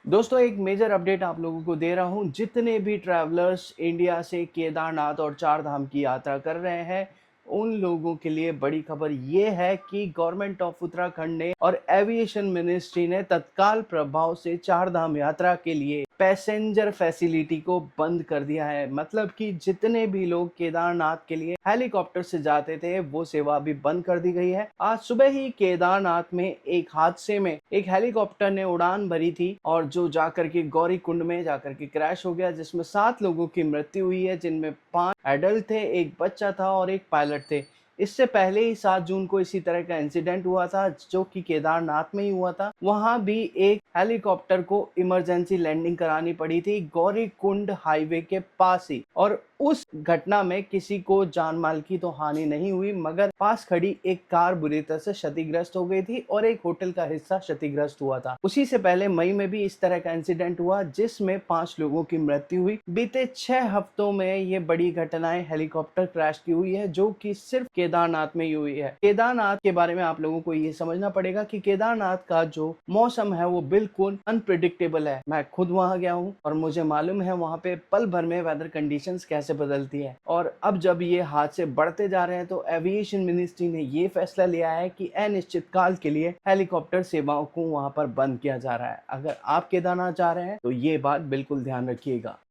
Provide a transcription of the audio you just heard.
दोस्तों एक major update आप लोगों को दे रहा हूँ। जितने भी ट्रैवलर्स इंडिया से केदारनाथ और चार धाम की यात्रा कर रहे हैं, उन लोगों के लिए बड़ी खबर ये है कि गवर्नमेंट ऑफ उत्तराखंड ने और एविएशन मिनिस्ट्री ने तत्काल प्रभाव से चार धाम यात्रा के लिए पैसेंजर फैसिलिटी को बंद कर दिया है। मतलब कि जितने भी लोग केदारनाथ के लिए हेलीकॉप्टर से जाते थे, वो सेवा भी बंद कर दी गई है। आज सुबह ही केदारनाथ में एक हादसे में एक हेलीकॉप्टर ने उड़ान भरी थी और जो जाकर के गौरी कुंड में जाकर के क्रैश हो गया, जिसमें 7 लोगों की मृत्यु हुई है, जिनमें 5 एडल्ट थे, एक बच्चा था और एक पायलट थे। इससे पहले ही 7 जून को इसी तरह का इंसिडेंट हुआ था, जो कि केदारनाथ में ही हुआ था। वहां भी एक हेलीकॉप्टर को इमरजेंसी लैंडिंग करानी पड़ी थी गौरी कुंड हाईवे के पास ही, और उस घटना में किसी को जान माल की तो हानि नहीं हुई, मगर पास खड़ी एक कार बुरी तरह से क्षतिग्रस्त हो गई थी और एक होटल का हिस्सा क्षतिग्रस्त हुआ था। उसी से पहले मई में भी इस तरह का इंसिडेंट हुआ, जिसमें 5 लोगों की मृत्यु हुई। बीते 6 हफ्तों में ये बड़ी घटनाएं हेलीकॉप्टर क्रैश की हुई है, जो कि सिर्फ केदारनाथ में ही हुई है। केदारनाथ के बारे में आप लोगों को ये समझना पड़ेगा कि केदारनाथ का जो मौसम है वो बिल्कुल अनप्रिडिक्टेबल है। मैं खुद वहां गया हूँ और मुझे मालूम है वहां पे पल भर में वेदर कंडीशंस कैसे बदलती है। और अब जब ये हादसे बढ़ते जा रहे हैं, तो एविएशन मिनिस्ट्री ने ये फैसला लिया है कि अनिश्चित काल के लिए हेलीकॉप्टर सेवाओं को वहां पर बंद किया जा रहा है। अगर आप केदारनाथ जा रहे हैं तो ये बात बिल्कुल ध्यान रखिएगा।